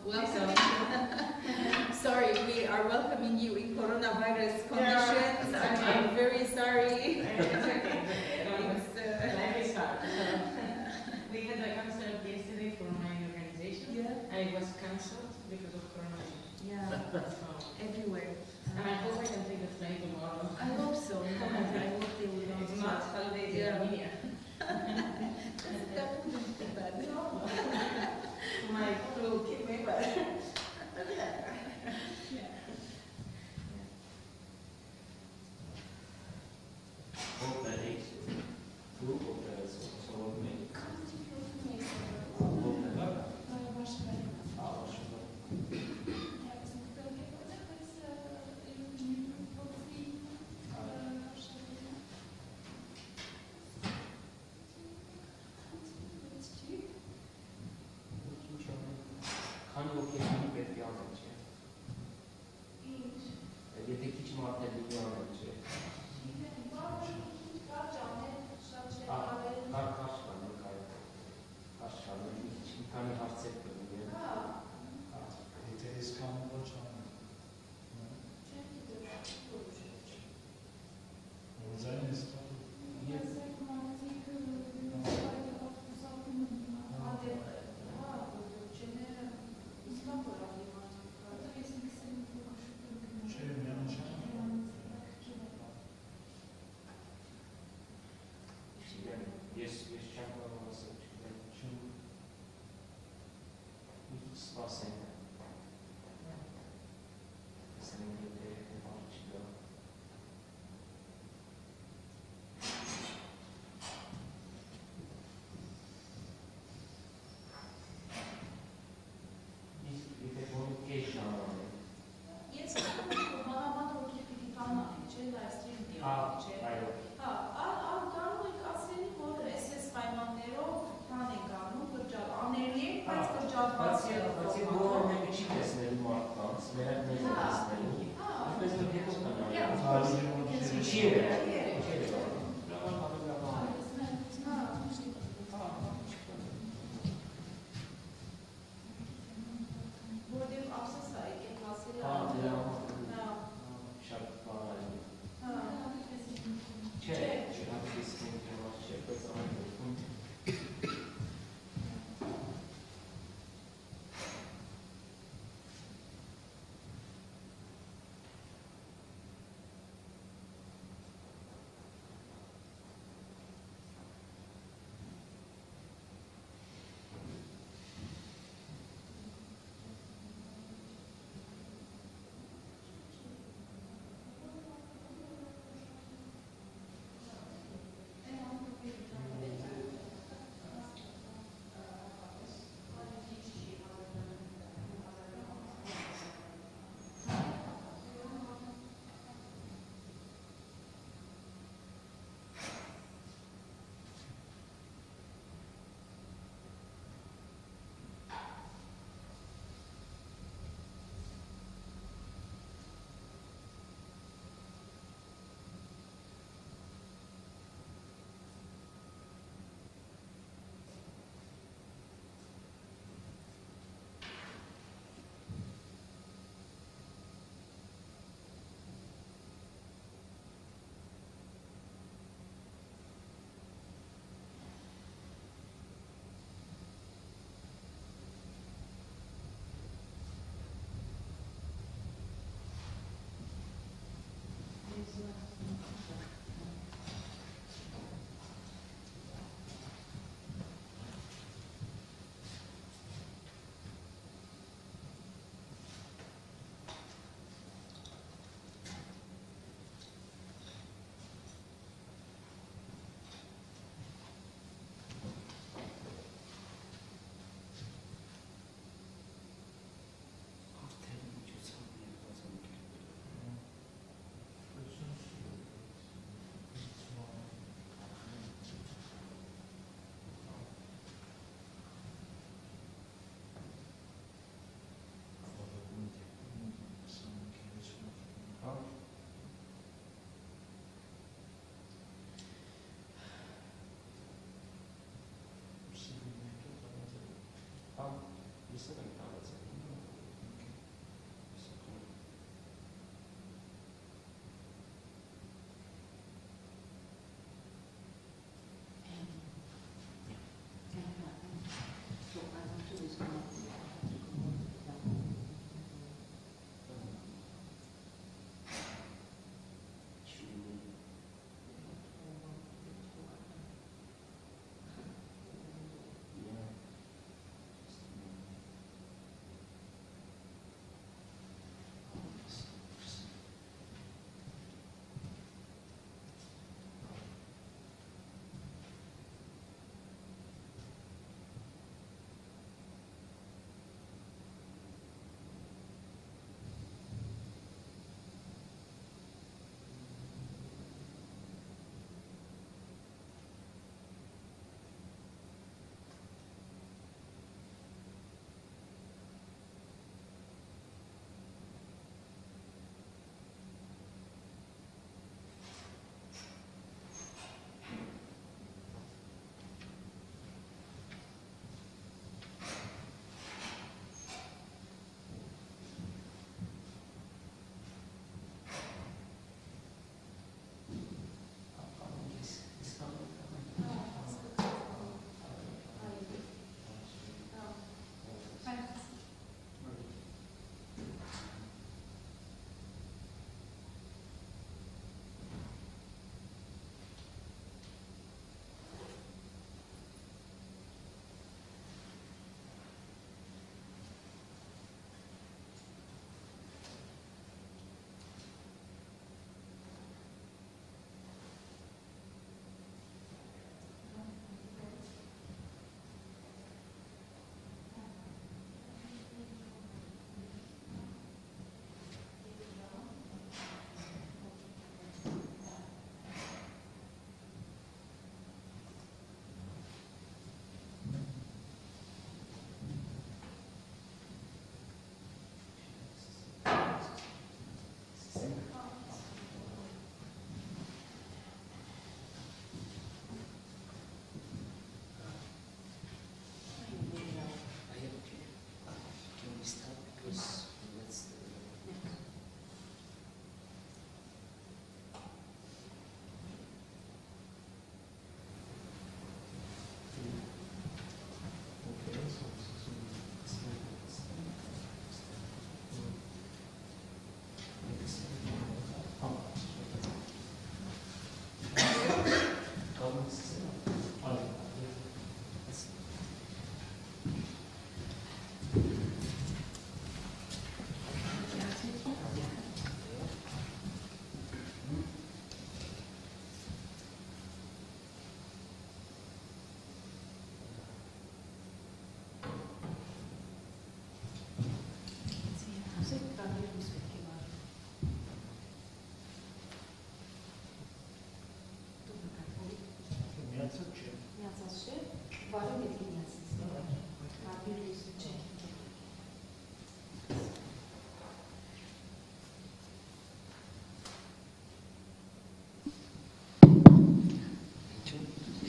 Welcome. Sorry, we are welcoming you in coronavirus conditions. I'm very sorry. Life is hard. We had a concert yesterday for my organization, and it was cancelled because of coronavirus. Yeah, everywhere. And I hope I can take the plane tomorrow. I hope so. I hope they will not. It's not holidays in Armenia. That wouldn't be bad. My crew keep me back.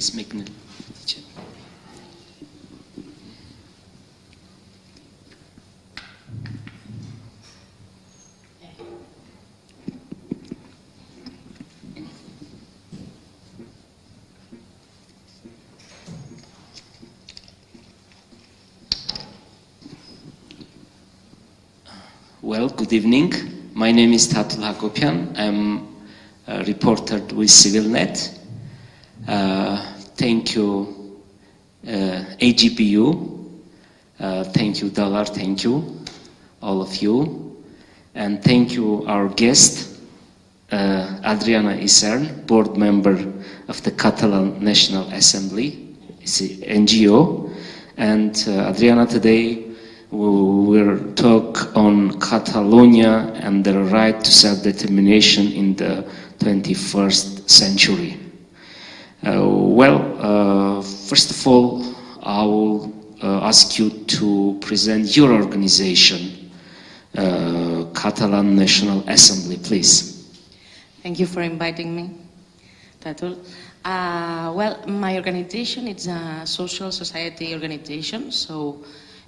It's making. Well, good evening. My name is Tatul Hakobyan. I'm a reporter with CivilNet. Thank you, AGBU. Thank you, Dalar. Thank you, all of you. And thank you, our guest, Ariadna Isern, board member of the Catalan National Assembly NGO. And Ariadna, today we will talk on Catalonia and the right to self-determination in the 21st century. First of all, I will ask you to present your organization, Catalan National Assembly, please. Thank you for inviting me, Tatul. My organization is a social society organization, so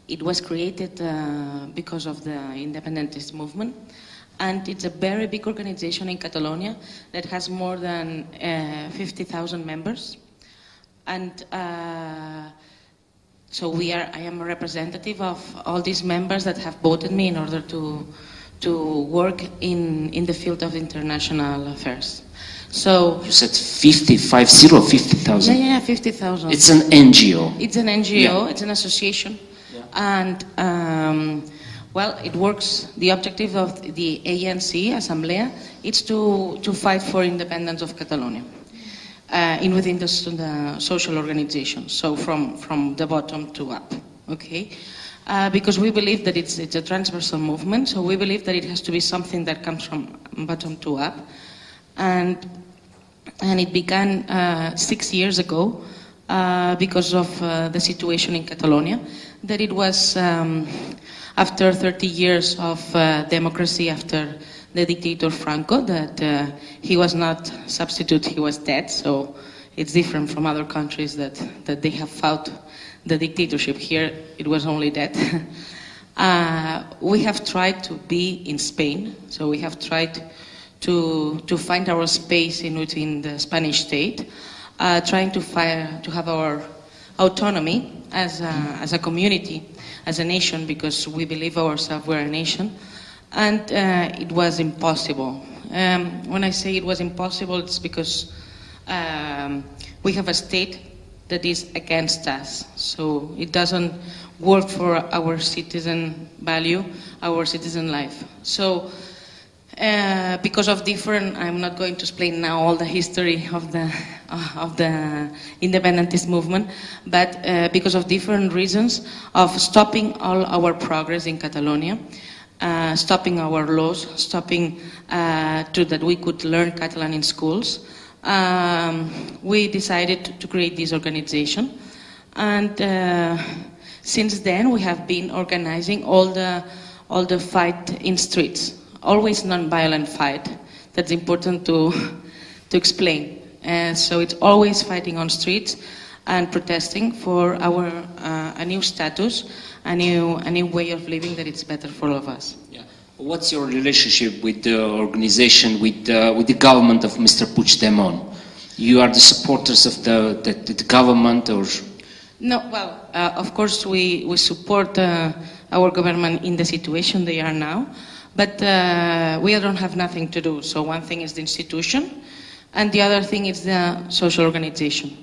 it was created because of the independentist movement, and it's a very big organization in Catalonia that has more than 50,000 members. And so I am a representative of all these members that have voted me in order to work in the field of international affairs. So you said 50,000? Yeah, 50,000. It's an NGO. It's an NGO, yeah. It's an association. And, it works, the objective of the ANC, Assemblea, is to fight for independence of Catalonia within the social organization, so from the bottom to up, okay? Because we believe that it's a transversal movement, so we believe that it has to be something that comes from bottom to up. And it began 6 years ago because of the situation in Catalonia, that it was after 30 years of democracy after the dictator Franco, that he was not substitute, he was dead, so it's different from other countries that they have fought the dictatorship. Here it was only dead. We have tried to be in Spain, so we have tried to find our space within the Spanish state, trying to have our autonomy as a community, as a nation, because we believe ourselves we're a nation, and it was impossible. When I say it was impossible, it's because we have a state that is against us, so it doesn't work for our citizen value, our citizen life. So because of different, I'm not going to explain now all the history of the independentist movement, but because of different reasons of stopping all our progress in Catalonia, stopping our laws, stopping that we could learn Catalan in schools, we decided to create this organization. And since then we have been organizing all the fight in streets. Always non-violent fight. That's important to explain. So it's always fighting on streets and protesting for our a new status, a new way of living that it's better for all of us. Yeah. What's your relationship with the organization, with the government of Mr. Puigdemont? You are the supporters of the government, or? No. Well, of course we support our government in the situation they are now. But we don't have nothing to do. So one thing is the institution, and the other thing is the social organization.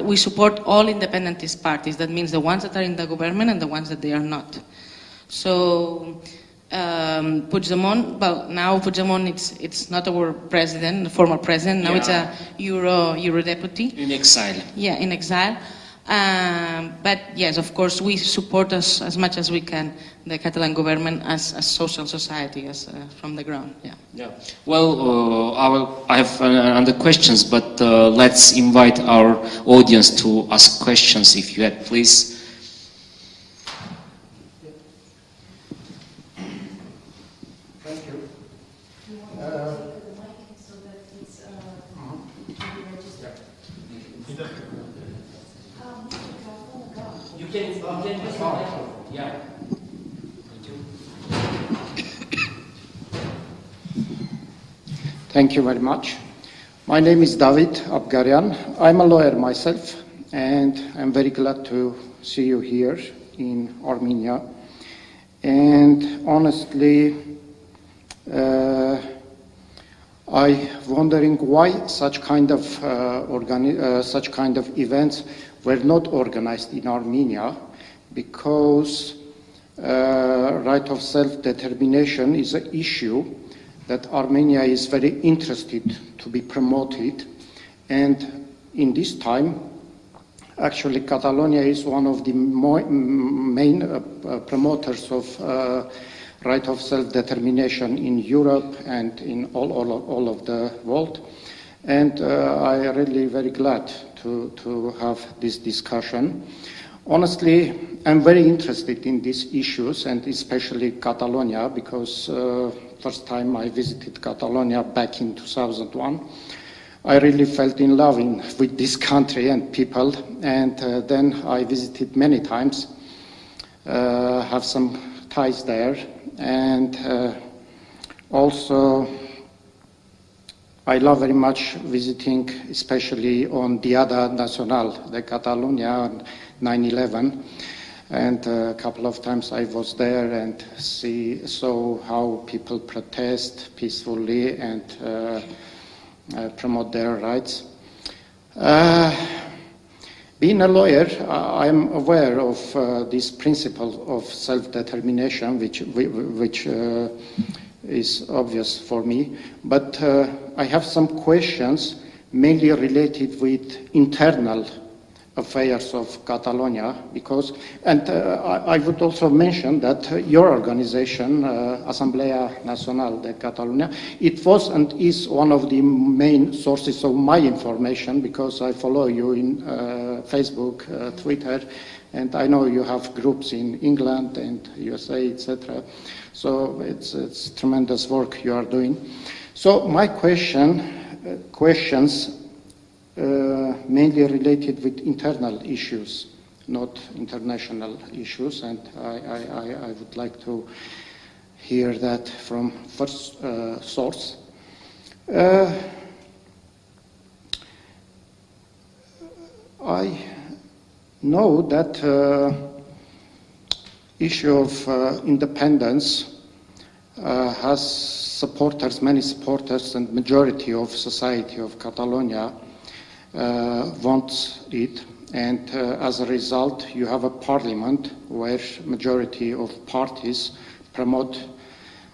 We support all independentist parties. That means the ones that are in the government and the ones that they are not. So Puigdemont, well, now Puigdemont, it's not our president, the former president. Now it's a Euro deputy. In exile. Yeah, in exile. But yes, of course, we support as much as we can the Catalan government as a social society, as from the ground. Yeah. Yeah. Well, I have other questions, but let's invite our audience to ask questions. If you had, please. Thank you. Yeah. Thank you very much. My name is David Abgaryan. I'm a lawyer myself, and I'm very glad to see you here in Armenia. And honestly, I'm wondering why such kind of events were not organized in Armenia, because right of self-determination is an issue that Armenia is very interested to be promoted. And in this time, actually Catalonia is one of the main promoters of right of self-determination in Europe and in all of the world. And I'm really very glad to have this discussion. Honestly, I'm very interested in these issues, and especially Catalonia, because first time I visited Catalonia back in 2001, I really fell in love with this country and people, and then I visited many times, have some ties there, and also I love very much visiting, especially on Diada Nacional, the Catalonia, 9/11, and a couple of times I was there and saw how people protest peacefully and promote their rights. Being a lawyer, I'm aware of this principle of self-determination, which is obvious for me, but I have some questions mainly related with internal affairs of Catalonia, and I would also mention that your organization, Asamblea Nacional de Catalunya, it was and is one of the main sources of my information, because I follow you in Facebook, Twitter, and I know you have groups in England and USA, etc. So it's tremendous work you are doing. So my questions mainly related with internal issues, not international issues, and I would like to hear that from first source. I know that issue of independence has supporters, many supporters, and majority of society of Catalonia wants it, and as a result you have a parliament where majority of parties promote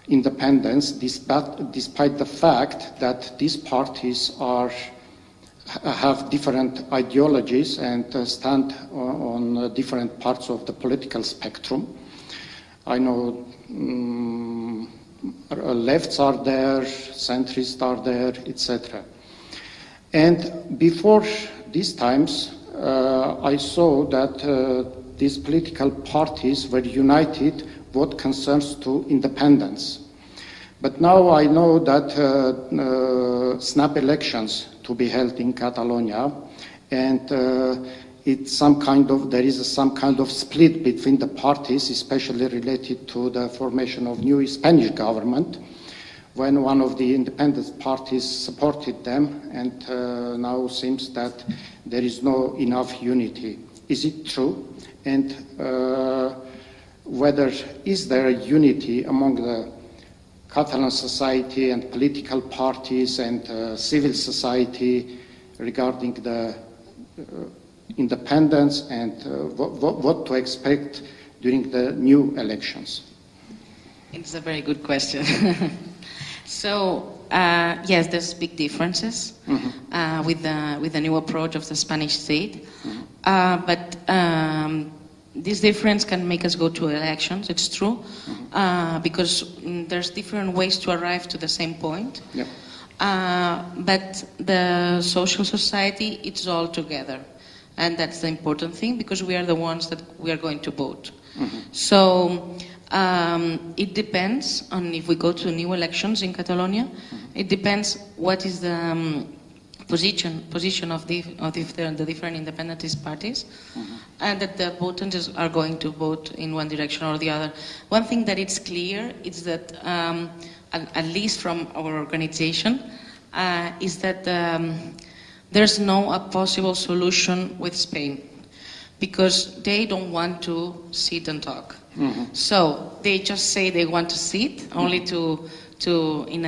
independence, despite the fact that these parties have different ideologies and stand on different parts of the political spectrum. I know lefts are there, centrists are there, etc. And before these times, I saw that these political parties were united what concerns to independence. But now I know that snap elections to be held in Catalonia, and there is some kind of split between the parties, especially related to the formation of new Spanish government, when one of the independent parties supported them, and now seems that there is no enough unity. Is it true? And is there a unity among the Catalan society and political parties and civil society regarding the independence, and what to expect during the new elections? It's a very good question. So, yes, there's big differences with the new approach of the Spanish state, but this difference can make us go to elections, it's true, because there's different ways to arrive to the same point. Yep. But the social society, it's all together. And that's the important thing, because we are the ones that we are going to vote. So it depends on if we go to new elections in Catalonia. It depends what is the position of the different independentist parties, and that the voters are going to vote in one direction or the other. One thing that it's clear is that, at least from our organization, is that there's no possible solution with Spain, because they don't want to sit and talk. So they just say they want to sit, only to in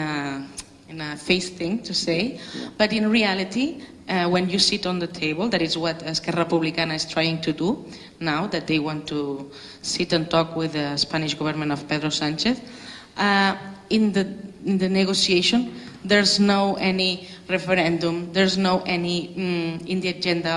a face thing to say, but in reality, when you sit on the table, that is what Esquerra Republicana is trying to do now, that they want to sit and talk with the Spanish government of Pedro Sanchez. In the negotiation, there's no any referendum, there's no any in the agenda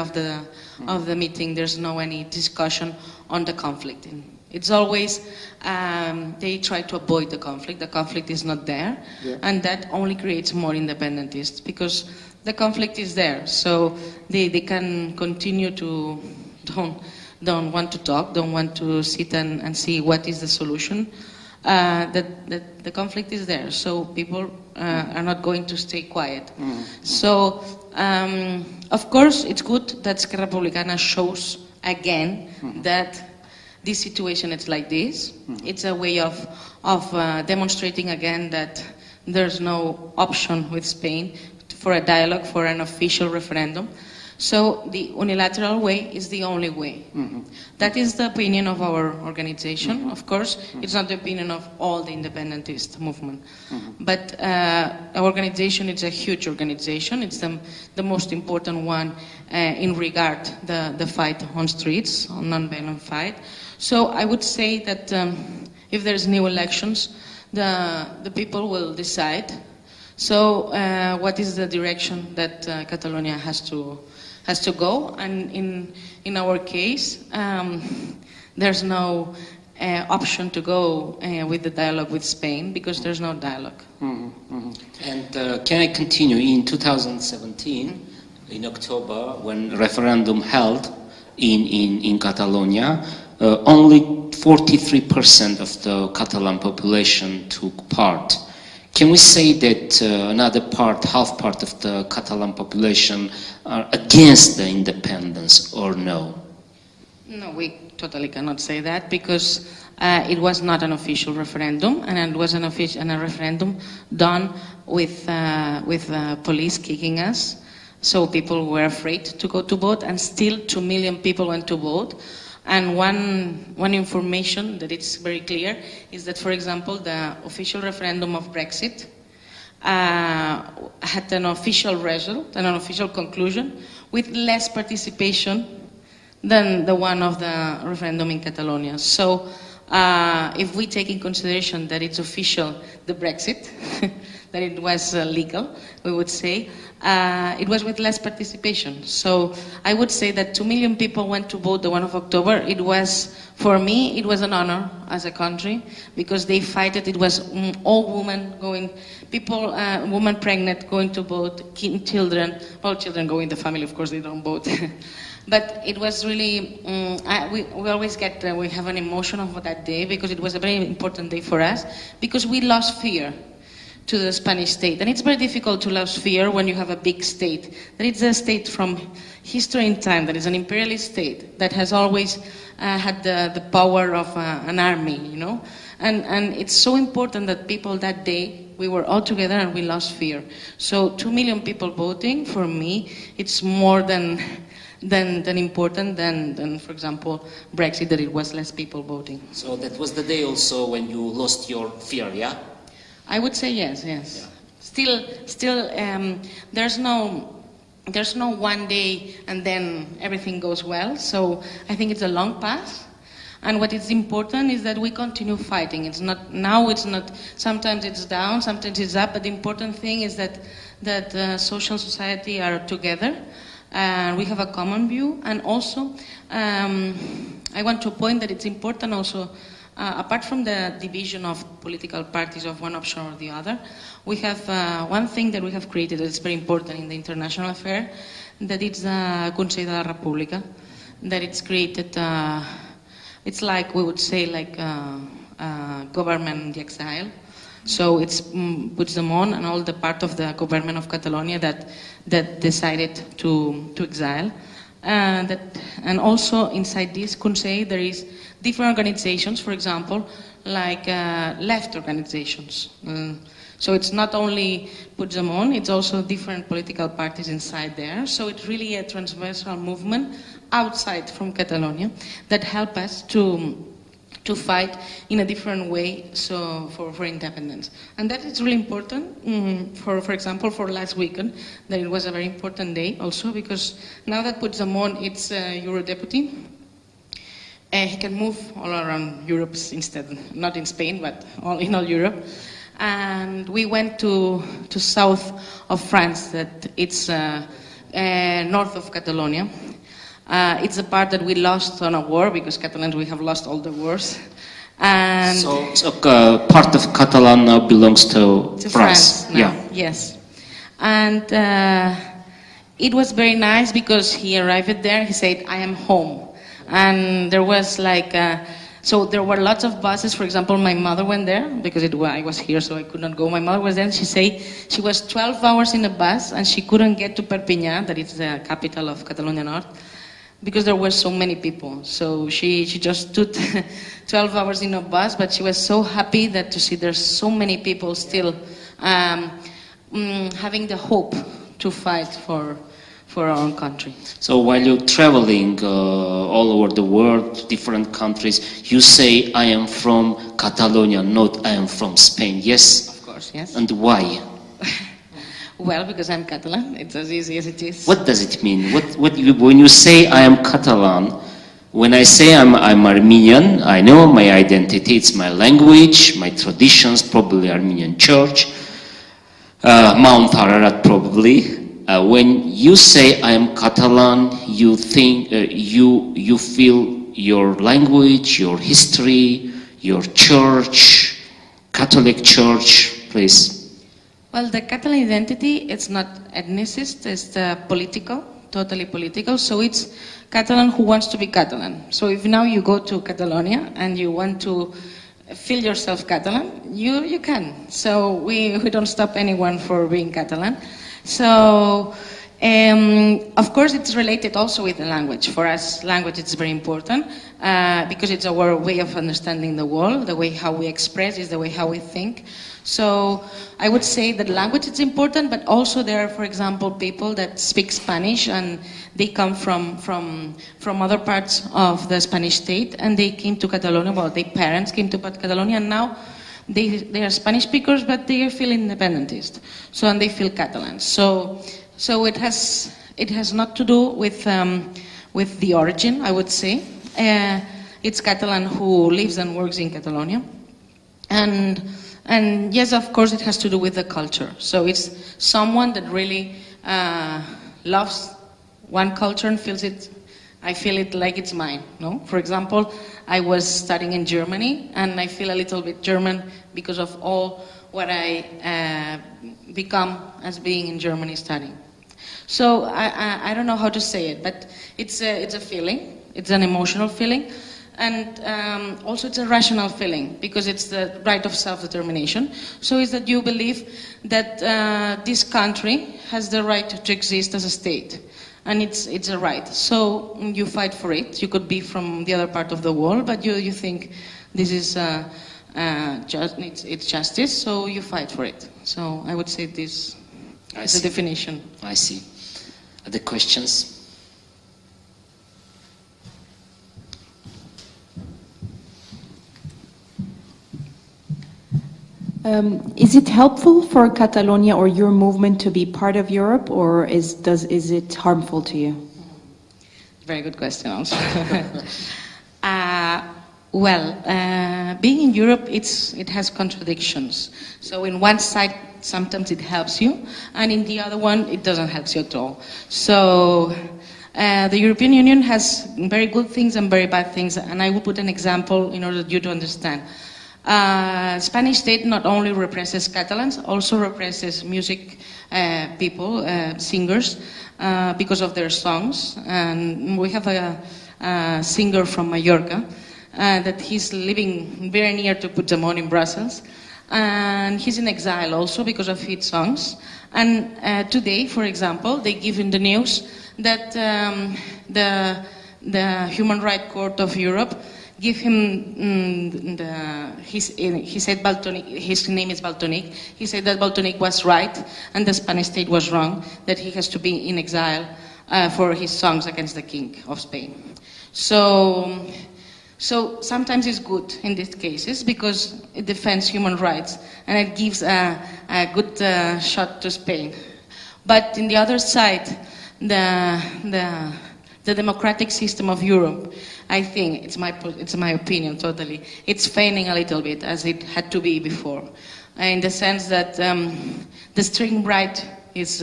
of the meeting, there's no any discussion on the conflict. It's always, they try to avoid the conflict. The conflict is not there, and that only creates more independentists, because the conflict is there. So they can continue to don't want to talk, don't want to sit and see what is the solution. That the conflict is there, so people are not going to stay quiet. So, of course, it's good that Esquerra Republicana shows again that this situation is like this. It's a way of demonstrating again that there's no option with Spain for a dialogue, for an official referendum. So the unilateral way is the only way. That is the opinion of our organization. Of course, it's not the opinion of all the independentist movement. But our organization is a huge organization. It's the most important one in regard the fight on streets, on non-violent fight. So I would say that if there's new elections, the people will decide. So what is the direction that Catalonia has to go? And in our case, there's no option to go with the dialogue with Spain, because there's no dialogue. And can I continue? In 2017, in October, when referendum held in Catalonia, only 43% of the Catalan population took part. Can we say that another part, half part of the Catalan population are against the independence, or no? No, we totally cannot say that, because it was not an official referendum, and it was a referendum done with police kicking us. So people were afraid to go to vote, and still 2 million people went to vote. And one information that it's very clear is that, for example, the official referendum of Brexit had an official result and an official conclusion with less participation than the one of the referendum in Catalonia. So if we take in consideration that it's official, the Brexit, that it was legal, we would say, it was with less participation. So I would say that 2 million people went to vote the 1 of October. It was, for me, it was an honor as a country, because they fight it. It was all women going, people, women pregnant going to vote, children, well, children go in the family, of course they don't vote. But it was really, we always get, we have an emotion of that day, because it was a very important day for us, because we lost fear to the Spanish state. And it's very difficult to lose fear when you have a big state. That it's a state from history and time, that is an imperialist state, that has always had the power of an army, you know? And it's so important that people that day, we were all together and we lost fear. So 2 million people voting, for me, it's more than important than, for example, Brexit, that it was less people voting. So that was the day also when you lost your fear, yeah? I would say yes. Yeah. Still, there's no one day and then everything goes well. So I think it's a long path. And what is important is that we continue fighting. It's not, sometimes it's down, sometimes it's up, but the important thing is that social society are together. We have a common view, and also I want to point that it's important also, apart from the division of political parties of one option or the other, we have one thing that we have created that is very important in the international affair, that it's the Consell de la República, that it's created, it's like, we would say, like government in the exile, So it's Puigdemont and all the part of the government of Catalonia that decided to exile. And also inside this Conseil there is different organizations, for example, like left organizations. So it's not only Puigdemont, it's also different political parties inside there. So it's really a transversal movement outside from Catalonia that help us to fight in a different way for independence. And that is really important, for example, for last weekend, that it was a very important day also, because now that Puigdemont is a Eurodeputee, he can move all around Europe instead, not in Spain, but in all Europe. And we went to south of France, that it's north of Catalonia. It's a part that we lost on a war, because Catalans, we have lost all the wars. And so part of Catalan now belongs to France. Now. Yeah. Yes. And it was very nice because he arrived there, he said, I am home. And there was like, so there were lots of buses. For example, my mother went there because I was here, so I could not go. My mother was there, and she said she was 12 hours in a bus and she couldn't get to Perpignan, that is the capital of Catalonia North, because there were so many people. So she just took 12 hours in a bus, but she was so happy that to see there's so many people still having the hope to fight for our own country. So while you're traveling all over the world, different countries, you say, I am from Catalonia, not I am from Spain, yes? Of course, yes. And why? Well, because I'm Catalan, it's as easy as it is. What does it mean? When you say I am Catalan, when I say I'm Armenian, I know my identity, it's my language, my traditions, probably Armenian church, Mount Ararat probably. When you say I am Catalan, you think, you feel your language, your history, your church, Catholic Church, please. Well, the Catalan identity, it's not ethnicist, it's political, totally political. So it's Catalan who wants to be Catalan. So if now you go to Catalonia and you want to feel yourself Catalan, you can. So we don't stop anyone for being Catalan. So, of course, it's related also with the language. For us, language is very important because it's our way of understanding the world, the way how we express is the way how we think. So I would say that language is important, but also there are, for example, people that speak Spanish and they come from other parts of the Spanish state and they came to Catalonia, well, their parents came to Catalonia and now they are Spanish speakers, but they feel independentist. So, and they feel Catalan. So it has not to do with the origin, I would say. It's Catalan who lives and works in Catalonia. And yes, of course, it has to do with the culture. So it's someone that really loves one culture and feels it. I feel it like it's mine, no? For example, I was studying in Germany and I feel a little bit German because of all what I become as being in Germany studying. So I don't know how to say it, but it's a feeling, it's an emotional feeling, and also it's a rational feeling because it's the right of self-determination. So it's that you believe that this country has the right to exist as a state. And it's a right. So you fight for it. You could be from the other part of the world, but you think this is it's justice, so you fight for it. So I would say this is the definition. I see. Other questions? Is it helpful for Catalonia or your movement to be part of Europe, or is it harmful to you? Very good question also. Being in Europe, it has contradictions. So in one side, sometimes it helps you, and in the other one, it doesn't help you at all. So the European Union has very good things and very bad things, and I will put an example in order for you to understand. Spanish state not only represses Catalans, also represses music people, singers, because of their songs. And we have a singer from Mallorca that he's living very near to Puigdemont in Brussels. And he's in exile also because of his songs. And today, for example, they give in the news that the Human Rights Court of Europe give him he said Baltonic, his name is Baltonic. He said that Baltonic was right and the Spanish state was wrong, that he has to be in exile for his songs against the King of Spain. So sometimes it's good in these cases because it defends human rights and it gives a good shot to Spain. But in the other side, the democratic system of Europe, I think, it's my opinion totally, it's failing a little bit as it had to be before. In the sense that the string right is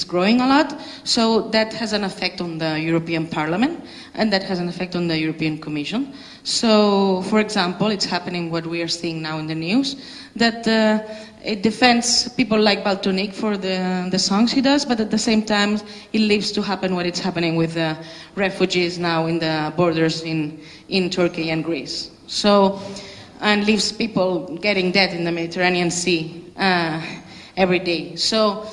growing a lot, so that has an effect on the European Parliament, and that has an effect on the European Commission. So, for example, it's happening what we are seeing now in the news, that it defends people like Baltonic for the songs he does, but at the same time, it leaves to happen what is happening with the refugees now in the borders in Turkey and Greece. So, and leaves people getting dead in the Mediterranean Sea every day. So,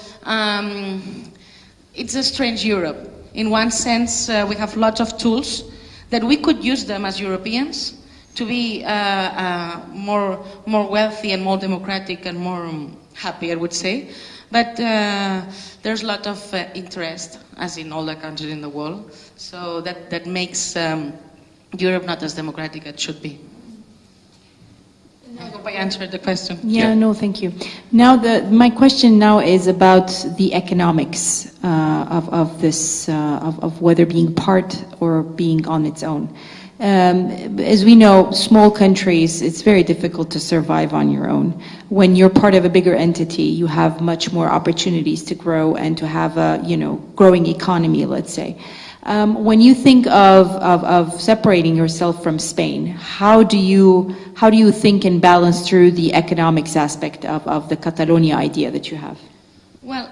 it's a strange Europe. In one sense, we have lots of tools that we could use them as Europeans to be more wealthy and more democratic and more happy, I would say. But there's a lot of interest, as in all the countries in the world. So that makes Europe not as democratic as it should be. I hope I answered the question. Yeah, no, thank you. Now, my question now is about the economics of this, of whether being part or being on its own. As we know, small countries, it's very difficult to survive on your own. When you're part of a bigger entity, you have much more opportunities to grow and to have a, growing economy, let's say. When you think of separating yourself from Spain, how do you think and balance through the economics aspect of the Catalonia idea that you have? Well,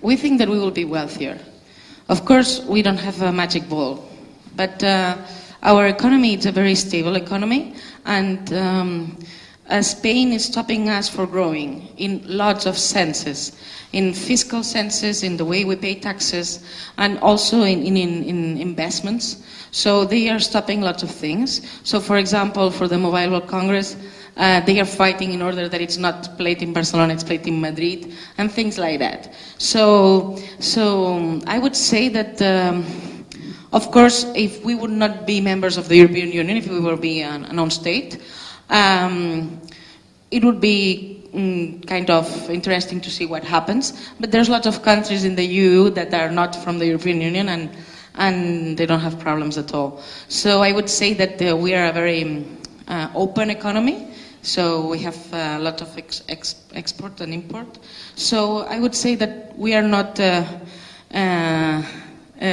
we think that we will be wealthier. Of course, we don't have a magic ball, but our economy is a very stable economy, and Spain is stopping us for growing in lots of senses. In fiscal senses, in the way we pay taxes, and also in investments. So they are stopping lots of things. So for example, for the Mobile World Congress, they are fighting in order that it's not played in Barcelona, it's played in Madrid, and things like that. So I would say that, of course, if we would not be members of the European Union, if we were be an non-state, it would be kind of interesting to see what happens, but there's lots of countries in the EU that are not from the European Union and they don't have problems at all. So I would say that we are a very open economy, so we have a lot of export and import. So I would say that we are not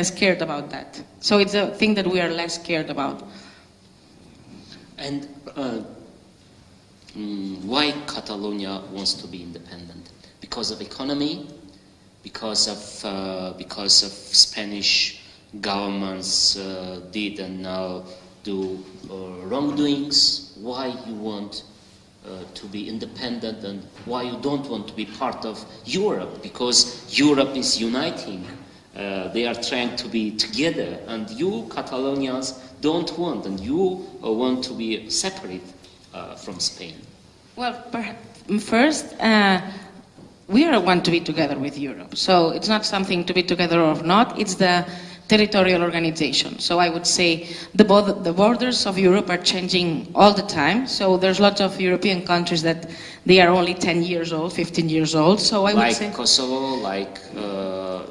scared about that. So it's a thing that we are less scared about. And why Catalonia wants to be independent? Because of economy, because of Spanish governments did and now do wrongdoings. Why you want to be independent and why you don't want to be part of Europe? Because Europe is uniting. They are trying to be together, and you Catalonians don't want, and you want to be separate from Spain. Well, first, we want to be together with Europe. So it's not something to be together or not, it's the territorial organization. So I would say the borders of Europe are changing all the time. So there's lots of European countries that they are only 10 years old, 15 years old. So I would say... Like Kosovo, like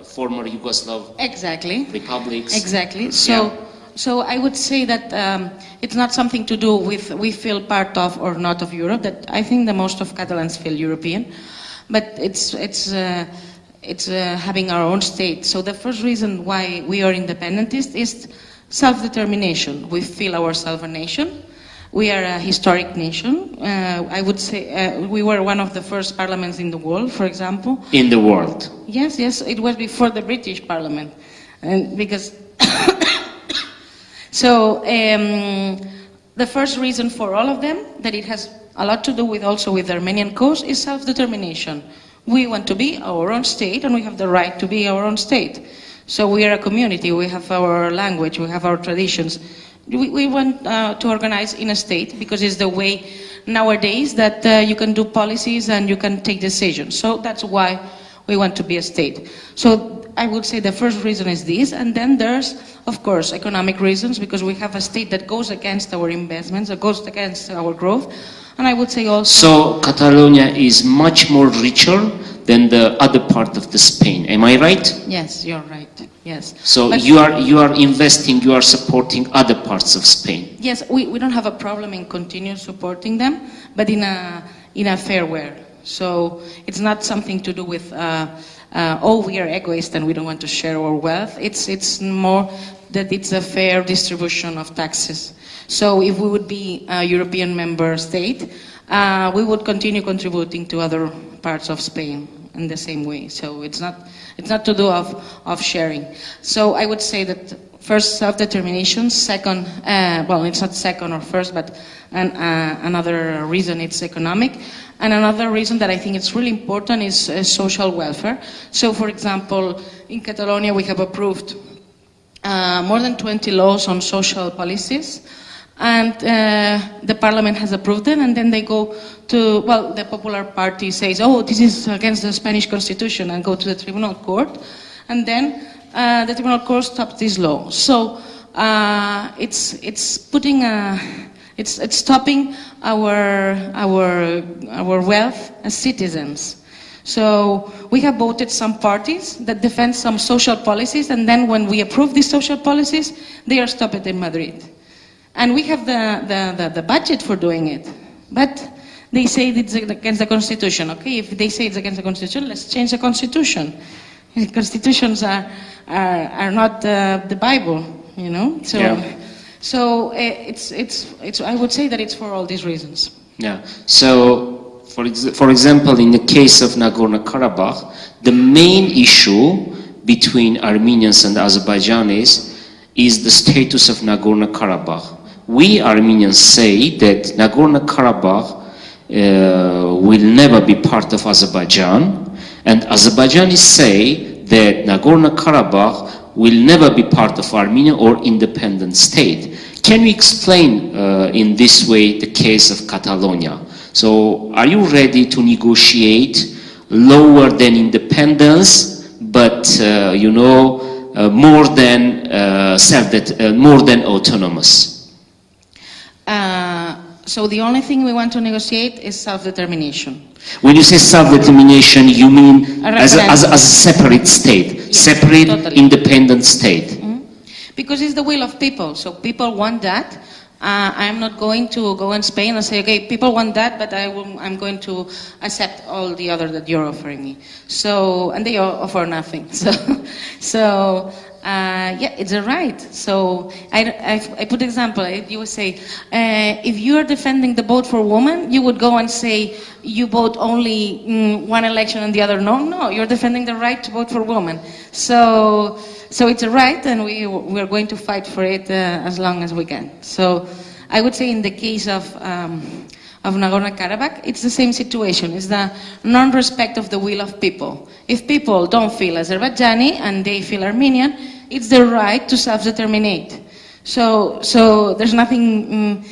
former Yugoslav republics. Exactly. So I would say that it's not something to do with we feel part of or not of Europe. That I think the most of Catalans feel European, but it's having our own state. So the first reason why we are independentists is self-determination. We feel ourselves a nation. We are a historic nation. I would say we were one of the first parliaments in the world, for example. In the world? Yes, it was before the British Parliament, and because. So the first reason for all of them that it has a lot to do with also with the Armenian cause, is self-determination. We want to be our own state, and we have the right to be our own state. So we are a community, we have our language, we have our traditions. We want to organize in a state because it's the way nowadays that you can do policies and you can take decisions. So that's why we want to be a state. So I would say the first reason is this, and then there's, of course, economic reasons, because we have a state that goes against our investments, that goes against our growth. And I would say also... So Catalonia is much more richer than the other part of the Spain. Am I right? Yes, you're right. Yes. So but you are investing, you are supporting other parts of Spain. Yes, we don't have a problem in continue supporting them, but in a fair way. So it's not something to do with oh, we are egoist and we don't want to share our wealth. It's more that it's a fair distribution of taxes. So if we would be a European member state, we would continue contributing to other parts of Spain in the same way. So it's not to do of sharing. So I would say that first, self-determination. Second, well, it's not second or first, but another reason, it's economic. And another reason that I think it's really important is social welfare. So, for example, in Catalonia, we have approved more than 20 laws on social policies. And the parliament has approved them, and then they go to, well, the Popular Party says, oh, this is against the Spanish Constitution, and go to the Tribunal Court. And then the Tribunal Court stops this law. So it's putting it's stopping our wealth as citizens. So we have voted some parties that defend some social policies, and then when we approve these social policies, they are stopped in Madrid. And we have the budget for doing it, but they say it's against the Constitution. Okay, if they say it's against the Constitution, let's change the Constitution. Constitutions are not the Bible, you know. So, yeah. So it's. I would say that it's for all these reasons. Yeah. So, for example, in the case of Nagorno-Karabakh, the main issue between Armenians and Azerbaijanis is the status of Nagorno-Karabakh. We Armenians say that Nagorno-Karabakh will never be part of Azerbaijan, and Azerbaijanis say that Nagorno-Karabakh will never be part of Armenia or independent state. Can you explain in this way the case of Catalonia? So are you ready to negotiate lower than independence, but more than more than autonomous? So the only thing we want to negotiate is self-determination. When you say self-determination, you mean as a separate state, yes, separate, totally. Independent state? Mm-hmm. Because it's the will of people. So people want that. I'm not going to go in Spain and say, okay, people want that, but I'm going to accept all the other that you're offering me. So, and they offer nothing. So yeah, it's a right. So I put example. You would say, if you are defending the vote for women, you would go and say you vote only one election and the other no. No, you're defending the right to vote for women. So it's a right, and we're going to fight for it as long as we can. So I would say in the case of Nagorno-Karabakh, it's the same situation. It's the non-respect of the will of people. If people don't feel Azerbaijani and they feel Armenian, it's their right to self-determinate. So there's nothing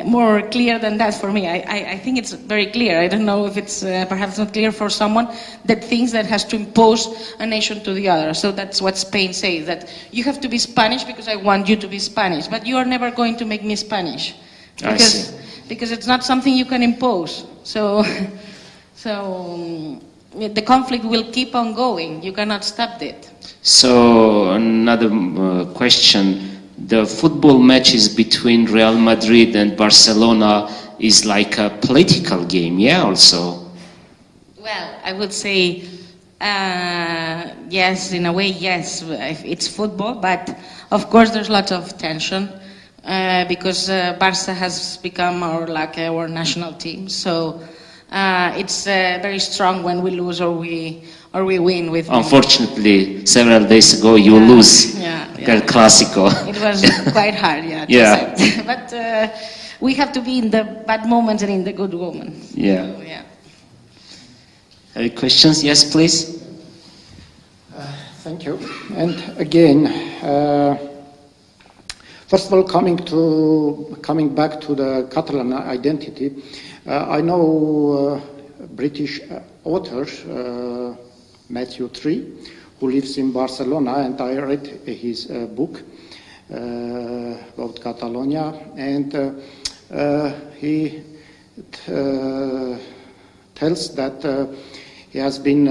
more clear than that for me. I think it's very clear. I don't know if it's perhaps not clear for someone that thinks that has to impose a nation to the other. So that's what Spain says, that you have to be Spanish because I want you to be Spanish, but you are never going to make me Spanish. Because it's not something you can impose. So the conflict will keep on going. You cannot stop it. So another question. The football matches between Real Madrid and Barcelona is like a political game, yeah, also? Well, I would say yes, in a way, yes. It's football, but of course there's lots of tension. Because Barca has become our national team, so it's very strong when we lose or we win with. Unfortunately, several days ago you lose. El Clásico. It was quite hard, yeah. Yeah. we have to be in the bad moments and in the good moments. Yeah. So, yeah. Any questions? Yes, please. Thank you. And again, first of all, coming back to the Catalan identity, I know British author Matthew Tree, who lives in Barcelona, and I read his book about Catalonia, and he tells that he has been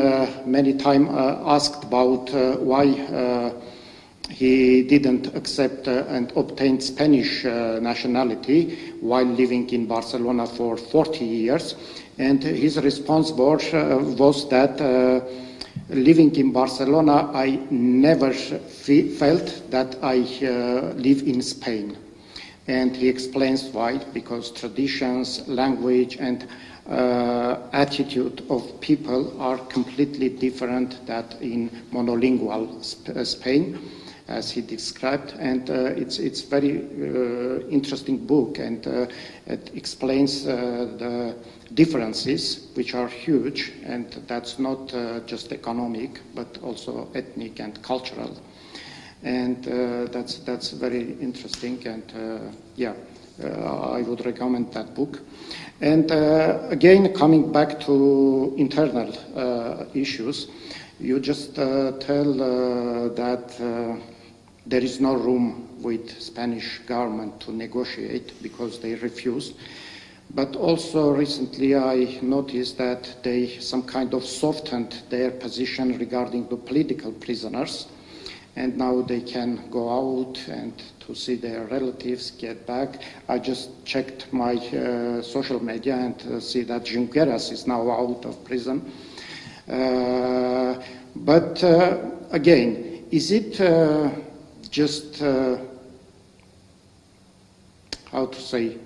many times asked about why he didn't accept and obtain Spanish nationality while living in Barcelona for 40 years. And his response was that living in Barcelona, I never felt that I live in Spain. And he explains why, because traditions, language, and attitude of people are completely different than in monolingual Spain, as he described, and it's very interesting book, and it explains the differences, which are huge, and that's not just economic, but also ethnic and cultural, and that's very interesting, and I would recommend that book. And again, coming back to internal issues, you just tell that there is no room with Spanish government to negotiate because they refused. But also recently I noticed that they some kind of softened their position regarding the political prisoners, and now they can go out and to see their relatives, get back. I just checked my social media and see that Junqueras is now out of prison. But again, is it just, how to say,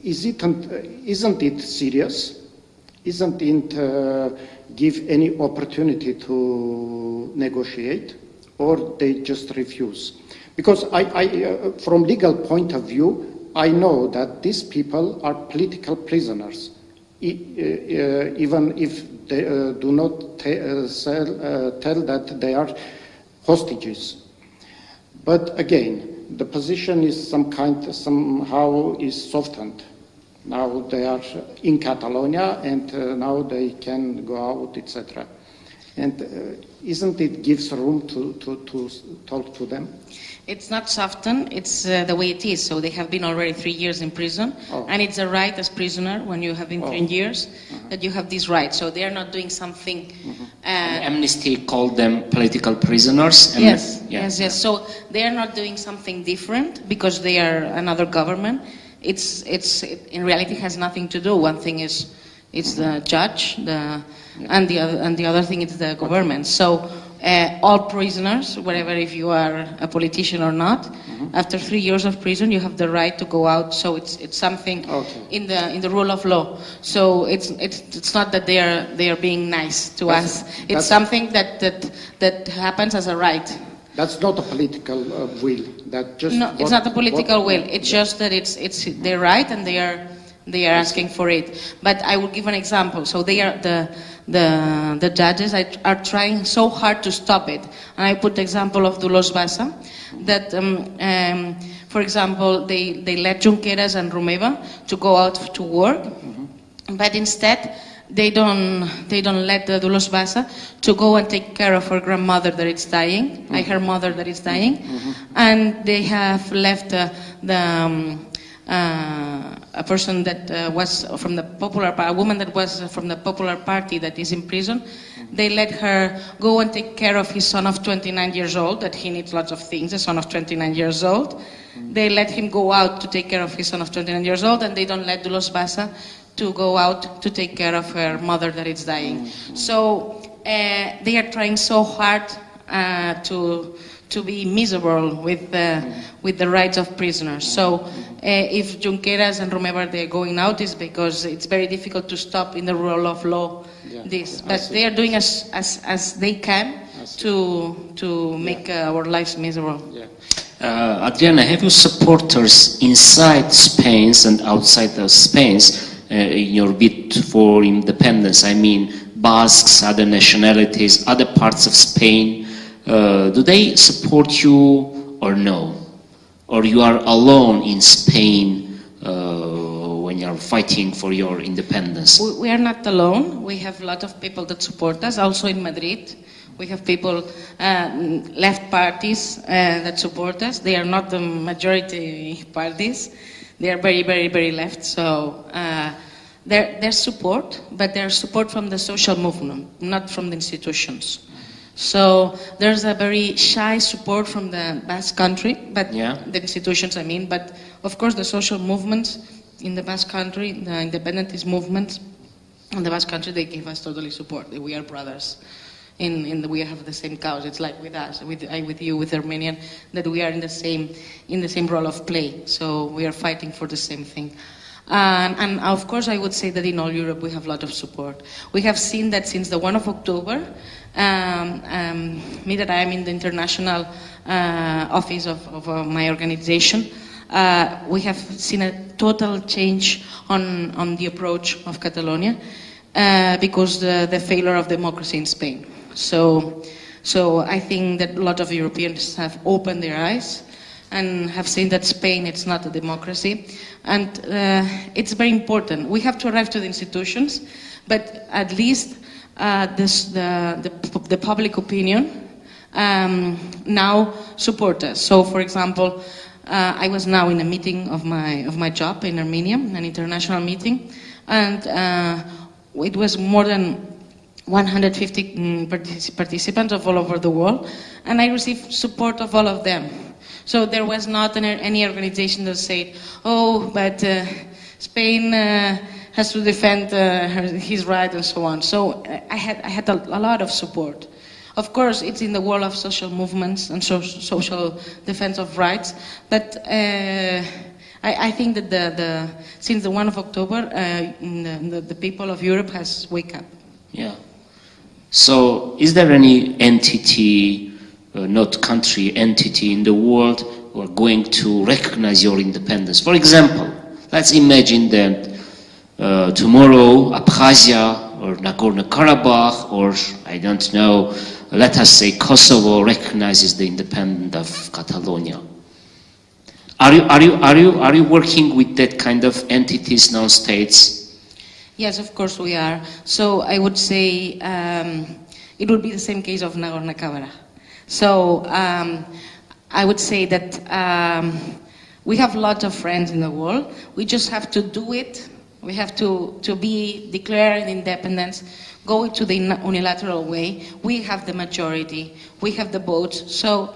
isn't it serious? Isn't it give any opportunity to negotiate, or they just refuse? Because I from legal point of view, I know that these people are political prisoners, even if they do not tell that they are hostages. But again, the position is somehow is softened. Now they are in Catalonia, and now they can go out, etc. And isn't it gives room to talk to them? It's not softened, it's the way it is. So they have been already 3 years in prison, and it's a right as prisoner when you have been 3 years that you have this right. So they are not doing something. Amnesty called them political prisoners. Yes. So they are not doing something different because they are another government. It in reality has nothing to do. One thing is it's the judge, and the other thing is the government. So all prisoners, whatever if you are a politician or not, after 3 years of prison, you have the right to go out. So it's something in the rule of law. So it's not that they are being nice to us. It's something that happens as a right. That's not a political will. It's not a political will. It's just that it's their right, and they are asking for it. But I will give an example. So they are the judges are trying so hard to stop it. And I put the example of Dolors Bassa, that for example they let Junqueras and Romeva to go out to work, but instead they don't let Dolors Bassa to go and take care of her grandmother that is dying, like her mother that is dying, and they have left a person that was from the a woman that was from the Popular Party that is in prison. They let her go and take care of his son of 29 years old, that he needs lots of things, a son of 29 years old. They let him go out to take care of his son of 29 years old, and they don't let Dolors Bassa to go out to take care of her mother that is dying. So they are trying so hard to be miserable with the rights of prisoners. So if Junqueras and Romeva they're going out, is because it's very difficult to stop in the rule of law this. But they are doing as they can to make our lives miserable. Yeah. Adriana, have you supporters inside Spain and outside of Spain in your bid for independence? I mean, Basques, other nationalities, other parts of Spain. Do they support you or no? Or you are alone in Spain when you are fighting for your independence? We are not alone. We have a lot of people that support us, also in Madrid. We have people, left parties that support us. They are not the majority parties. They are very, very, very left. So there's support, but there's support from the social movement, not from the institutions. So there's a very shy support from the Basque country, but the institutions, I mean. But of course, the social movements in the Basque country, the independentist movements in the Basque country, they give us totally support. We are brothers. We have the same cause. It's like with us, with you, with Armenian, that we are in the same role of play. So we are fighting for the same thing. And of course, I would say that in all Europe we have a lot of support. We have seen that since the 1 of October, me that I am in the international office of my organization, we have seen a total change on the approach of Catalonia because the failure of democracy in Spain. So I think that a lot of Europeans have opened their eyes and have seen that Spain, it's not a democracy. And it's very important. We have to arrive to the institutions, but at least the public opinion now support us. So, for example, I was now in a meeting of my job in Armenia, an international meeting, and it was more than 150 participants of all over the world, and I received support of all of them. So there was not any organization that said, oh, but Spain has to defend his right and so on. So I had a lot of support. Of course, it's in the world of social movements and social defense of rights, but I think that since the 1 of October, the people of Europe has wake up. Yeah. So is there any entity, not country, entity in the world who are going to recognize your independence? For example, let's imagine that tomorrow Abkhazia or Nagorno-Karabakh or, I don't know, let us say Kosovo recognizes the independence of Catalonia. Are you working with that kind of entities, non-states? Yes, of course we are. So I would say it would be the same case of Nagorno-Karabakh. So I would say that we have lots of friends in the world. We just have to do it. We have to be declaring independence, go to the unilateral way. We have the majority. We have the votes. So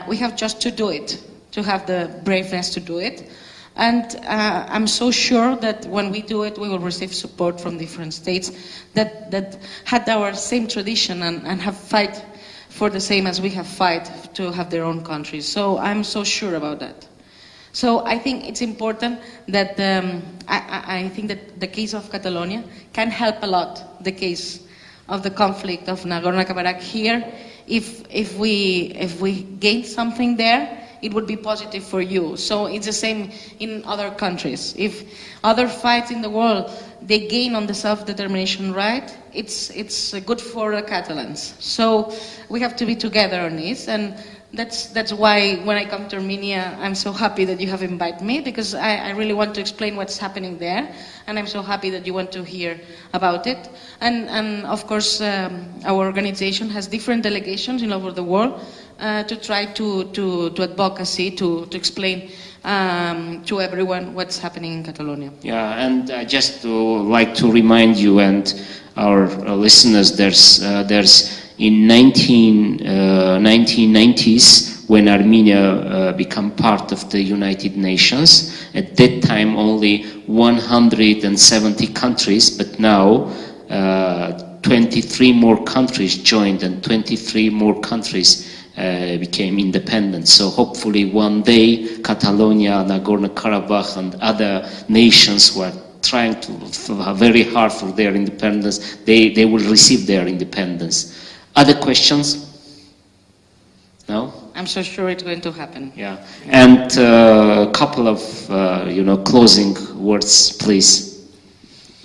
we have just to do it, to have the braveness to do it. And I'm so sure that when we do it, we will receive support from different states that had our same tradition and have fight for the same as we have fight to have their own countries. So I'm so sure about that. So I think it's important that I think that the case of Catalonia can help a lot the case of the conflict of Nagorno-Karabakh here. If we gain something there, it would be positive for you. So it's the same in other countries. If other fights in the world, they gain on the self-determination right, it's good for the Catalans. So we have to be together on this, and that's why when I come to Armenia, I'm so happy that you have invited me, because I really want to explain what's happening there, and I'm so happy that you want to hear about it. And of course, our organization has different delegations all over the world, to try to advocacy, to explain to everyone what's happening in Catalonia. Yeah, and I just like to remind you and our listeners, there's in 1990s, when Armenia became part of the United Nations, at that time only 170 countries, but now 23 more countries joined and 23 more countries became independent. So hopefully one day Catalonia, Nagorno-Karabakh and other nations who are trying to very hard for their independence, they will receive their independence. Other questions? No? I'm so sure it's going to happen. Yeah, and a couple of closing words, please.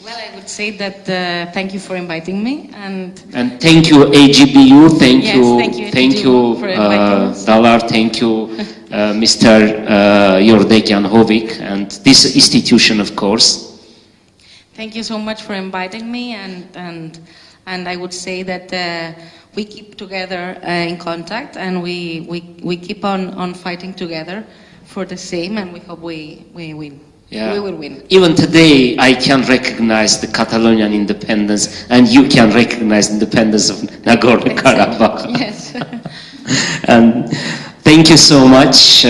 Well, I would say that thank you for inviting me, and thank you AGBU, thank you for inviting us. Dalar, thank you Mr. Yordekyan Hovik, and this institution, of course. Thank you so much for inviting me, and I would say that we keep together in contact, and we keep on fighting together for the same, and we hope we win. Yeah. We will win. Even today, I can recognize the Catalonian independence, and you can recognize independence of Nagorno-Karabakh. Yes. And thank you so much.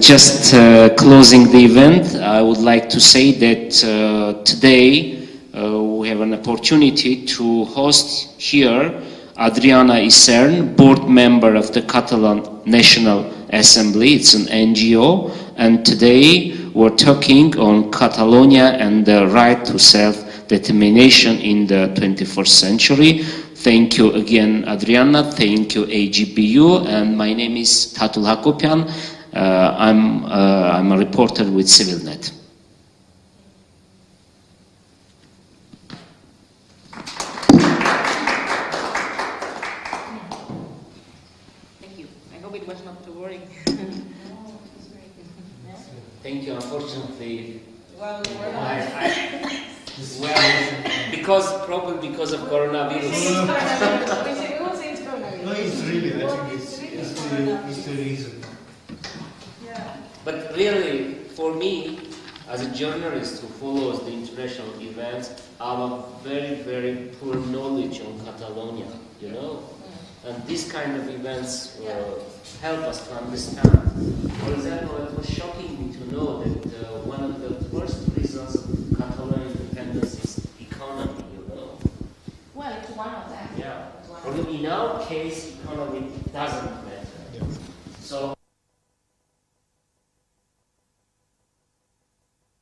Just closing the event, I would like to say that today we have an opportunity to host here Ariadna Isern, board member of the Catalan National Assembly. It's an NGO, and today we're talking on Catalonia and the right to self-determination in the 21st century. Thank you again, Ariadna. Thank you, AGBU. And my name is Tatul Hakobyan. I'm a reporter with CivilNet. Thank you. I hope it was not too boring. Thank you. Unfortunately, Well, probably because of coronavirus. we won't say it's coronavirus. No, it's really, I think it's the reason. Yeah. But really, for me, as a journalist who follows the international events, I have a very, very poor knowledge on Catalonia, And these kind of events help us to understand. For example, it was shocking me to know that one of the first reasons of Catalan independence is economy, Well, it's one of them. Yeah. In our case, economy doesn't